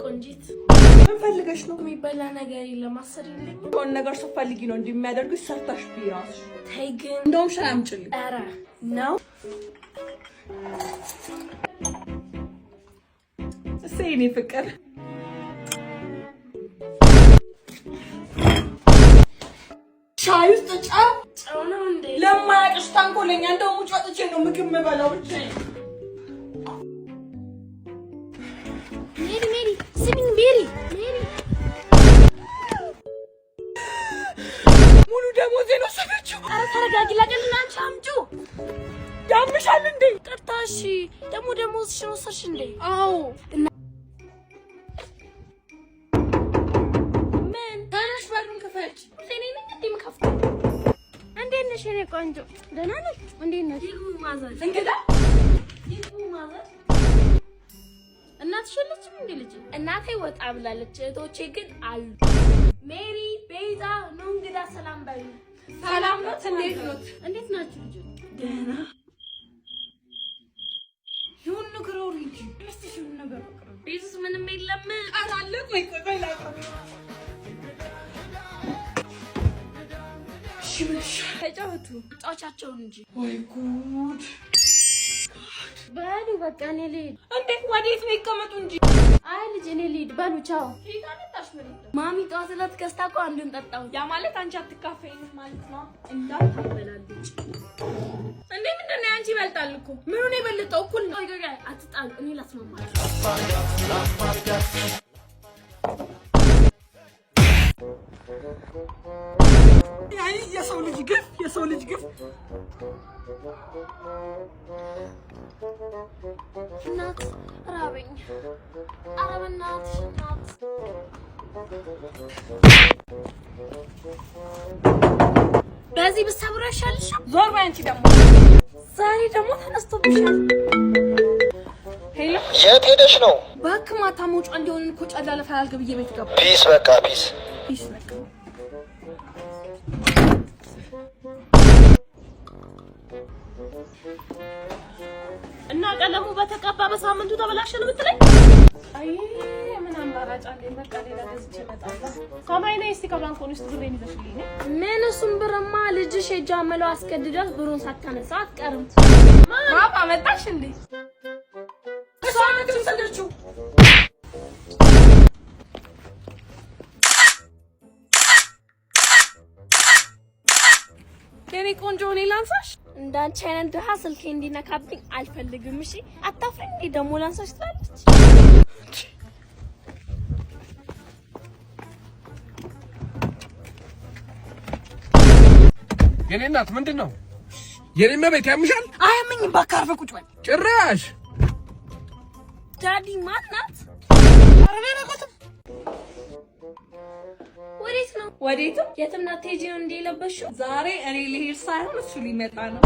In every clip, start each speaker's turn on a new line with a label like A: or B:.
A: ቆንጂት
B: ምን ፈልገሽ ነው?
A: የሚበላ ነገር የለም አሰሪልኝ።
B: ሆነ ነገር ስትፈልጊ ነው እንዴ የሚያደርግሽ? ሰርታሽ ቢራስ
A: ተይ ግን
B: እንደውም ሻይ አምጪልኝ።
A: ኧረ ነው
B: እኔ ፍቅር ሻይ ውስጥ
A: ጨው ነው እንዴ?
B: ለማያውቅሽ ታንኮለኛ እንደውም ውጭ ወጥቼ ነው ምግብ የምበላው ብቻ።
A: ሜሪ ስሚኝ ሜሪ
B: ሙሉ ደሞዜን ወሰደችው።
A: ኧረ ተረጋጊ። ለቀልና አንቺ አምጪው።
B: ያምሻል እንዴ?
A: ቅርታሽ ደሞዝሽን ወሰድሽ እንዴ?
B: አዎ።
A: ምን
B: ታናሽ በሩን ክፈች።
A: ለኔ ነኝ እንዴ የምከፍተው? እንዴት ነሽ የኔ ቆንጆ? ደህና ነሽ? እንዴት ነሽ? ይሁን ማዘር
B: እንግዳ
A: ይሁን ማዘር። እናትሽ የለችም እንዴ? ልጅ እናቴ ወጣ ብላለች። እህቶቼ ግን አሉ። ሜሪ ቤዛ ነው እንግዳ ሰላም ባዩ።
B: ሰላም ነው። እንዴት ነው?
A: እንዴት ናችሁ ልጅ?
B: ደህና ይሁን ንገረው ልጅ። እስቲ ይሁን ነገር ፍቅር
A: ቤዝስ ምንም የለም።
B: አላለ ቆይ ላቀም ሽብሽ ተጫወቱ።
A: ጫወቻቸውን እንጂ
B: ወይ ጉድ።
A: በሉ በቃ እኔ ልሂድ።
B: እንዴት ወዴት ነው? ይቀመጡ እንጂ።
A: አይ ልጅ እኔ ልሂድ። በሉ ቻው። ማሚ ጠዋት ዕለት ገዝታ እኮ አንዱን ጠጣሁ።
B: ያ ማለት አንቺ አትካፈይም ማለት ነው። እንዳታበላልጭ እንዴ! ምንድን ነው? አንቺ ይበልጣል እኮ። ምኑን የበለጠው? እኩል ነው።
A: አትጣሉ። እኔ ላስማማችሁ።
B: አይ የሰው ልጅ ግፍ
A: እናት ራበኝ። ኧረ በእናትሽ እናት። በዚህ ብትሰብሮ አይሻልሽም?
B: ዞር በይ አንቺ ደግሞ።
A: ዛሬ ደግሞ ተነስቶብሻል።
B: ሄሎ
C: የት ሄደሽ ነው?
B: እባክህ ማታ መውጫ እንዲሆን እኮ ጨላለ ፈላልገ ብዬ ቤት ገባ።
C: ፒስ በቃ ፒስ
B: በቃ።
A: እና ቀለሙ በተቀባ በሳምንቱ ተበላሸ ነው የምትለኝ?
B: አይ ምን አማራጭ አለኝ? በቃ ሌላ ገዝቼ እመጣለሁ። ሰማይ ነይ እስቲ ከባንኮን ውስጥ ብሬን ይዘሽልኝ ነይ።
A: ምን እሱን ብርማ ልጅሽ የጃመለው አስገድዳት ብሩን ሳታነሳ አትቀርም።
B: ማማ መጣሽ እንዴ? እሷን ሰደርቹ የኔ ቆንጆ እኔ ላንሳሽ።
A: እንዳንቺ አይነት ድሃ ስልኬ እንዲነካብኝ አልፈልግም። እሺ አታፍሪኝ እንዴ? ደሞ ላንሳሽ ትላለች።
D: የኔ እናት ምንድነው? የኔ መቤት ያምሻል?
B: አያምኝም። ባካርፈ ቁጭ በል።
D: ጭራሽ
A: ዳዲ ማናት?
B: አረጋጋት።
A: ወዴት ነው?
B: ወዴትም
A: የትም ናት። ቴጂ ነው እንዴ የለበሽው?
B: ዛሬ እኔ ልሄድ ሳይሆን እሱ ሊመጣ ነው።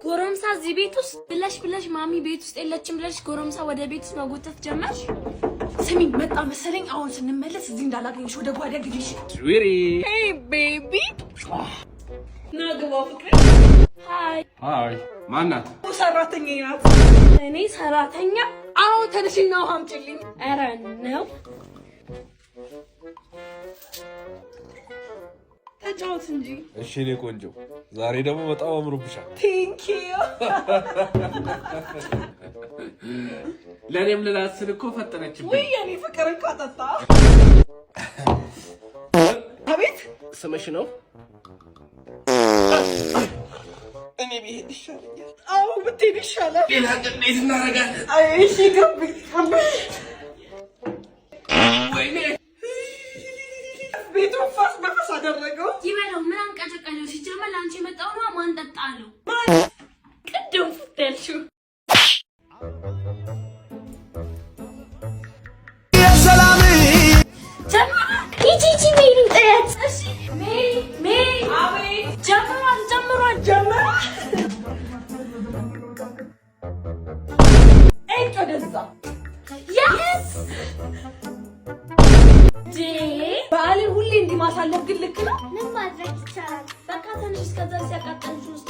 A: ጎረምሳ እዚህ ቤት ውስጥ ብለሽ ማሚ ቤት ውስጥ የለችም ብለሽ ጎረምሳ ወደ ቤት ውስጥ መጎተት ጀመርሽ።
B: ስሚ መጣ መሰለኝ። አሁን ስንመለስ እዚህ እንዳላገኝሽ ወደ ጓዳ ግቢሽ።
D: ስዊሪ
B: ሄይ ቤቢ ናግባ ፍቅር።
D: ሃይ ማናት?
B: ሰራተኛዬ ናት።
A: እኔ ሰራተኛ?
B: አዎ ተነሽና ውሃ አምጪልኝ።
A: ኧረ ነው
B: ተጫወት እንጂ።
D: እሺ እኔ ቆንጆ ዛሬ ደግሞ በጣም አምሮብሻል።
B: ቴንክ ዩ።
D: ለኔም ልላስል እኮ ፈጠነችብኝ።
B: ወይ የኔ ፍቅር እንኳ ጠጣ። አቤት
D: ስምሽ ነው?
B: እኔ ብሄድ ይሻለኛል። አዎ ብትሄድ ይሻላል።
D: ሌላ ቀን እንዴት እናደርጋለን?
B: አይ እሺ ግቢ
D: ወይኔ
B: ቤቱን ፋስ በፈስ አደረገው።
A: ይበለው። ምን አንቀጨቀጨው? ሲጀመር ለአንቺ የመጣው ነው። ማን ጠጣ አለው?
B: ቅድም ፍተልሽው
A: ሂጂ ሜሪ ጥያት። እሺ ሜሪ
B: አቤት።
A: ጀምሯል።
B: እጭ ወደዛ
A: ያስ
B: በዓልን ሁሌ እንዲህ ማሳለፍ ግን ልክ ነው?
A: ምን ማድረግ ይቻላል? በቃ ትንሽ እስከዛ ሲያቃጠልሽ ውስጥ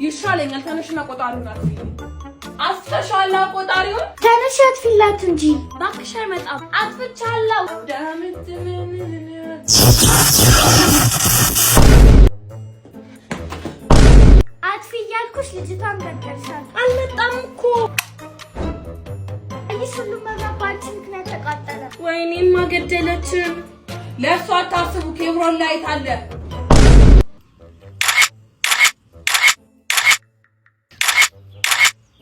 B: ይሻለኛል። ተነሽና ቆጣሪውን አርፊ። አስተሻላ ቆጣሪው
A: ተነሽ አጥፊላት እንጂ እባክሽ አይመጣም አጥፍቻለሁ አጥፊ እያልኩሽ ልጅቷን ገደልሻት
B: አልመጣም እኮ
A: ይህ ሁሉ መራባንቺ ምክንያት ተቃጠለ
B: ወይኔማ ገደለችን ለእሷ አታስቡ ኬብሮን ላይ ታለ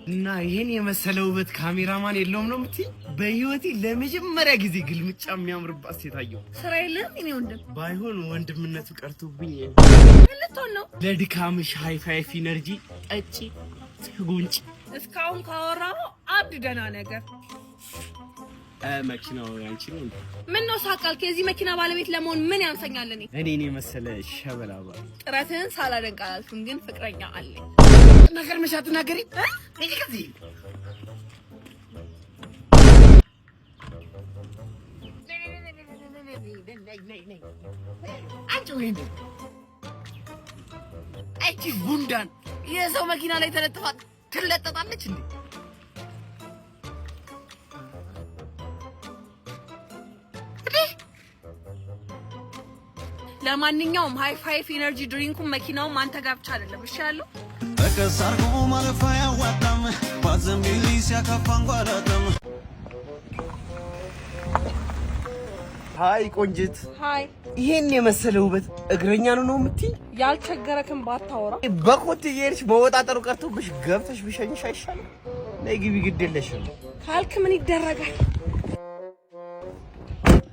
C: እና ይሄን የመሰለ ውበት ካሜራማን የለውም ነው የምትይ? በህይወቴ ለመጀመሪያ ጊዜ ግልምጫ የሚያምርባት ሴት አየሁ።
B: ስራ የለም እኔ ወንድም
C: ባይሆን ወንድምነቱ ቀርቶብኝ
B: ልትሆን ነው።
C: ለድካምሽ ሃይ ፋይፍ ኢነርጂ ጠጪ ትጉንጭ።
B: እስካሁን ካወራው አብድ ደህና ነገር
C: መኪናው ያንቺ ነው እንዴ?
B: ምን ነው ሳቃልክ? የዚህ መኪና ባለቤት ለመሆን ምን ያንሰኛል?
C: እኔን የመሰለ ሸበላ ባል
B: ጥረትህን ሳላደንቅ አላልፍም፣ ግን ፍቅረኛ አለኝ።
C: ነገር መሻት ናገሪ ነይ ከዚህ አንቺ ጉንዳን የሰው መኪና ላይ ተለጥፋ ትለጠጣለች እንዴ?
B: ለማንኛውም ሃይ ፋይፍ ኢነርጂ ድሪንኩን መኪናውም አንተ ጋር ብቻ አይደለም እሺ ያለው
E: በከሳርኩ ማለፋ ያዋጣም ባዘምቢሊ ሲያከፋን ጓዳተም
C: ሃይ ቆንጅት
B: ሃይ
C: ይሄን የመሰለ ውበት እግረኛ ነው የምትይ?
B: ያልቸገረክም ባታወራ
C: በኮት እየሄድሽ መወጣጠሩ ቀርቶብሽ ገብተሽ ብሸኝሽ አይሻልም? ነይ ግቢ ግድ የለሽም
B: ካልክ ምን ይደረጋል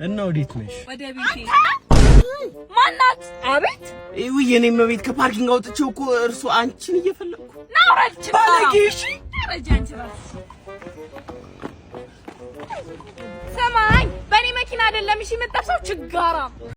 C: እና ወዴት ነሽ?
B: ወደ ቤቴ ማናት? አቤት
C: ይኸው የኔም ቤት ከፓርኪንግ አውጥቼው እኮ እርሱ አንቺን እየፈለኩ
B: ናውራች
C: ባለጌሽ
B: ረጃንች ራስ ሰማኝ በኔ መኪና አይደለም እሺ የምትጠብሰው ችጋራ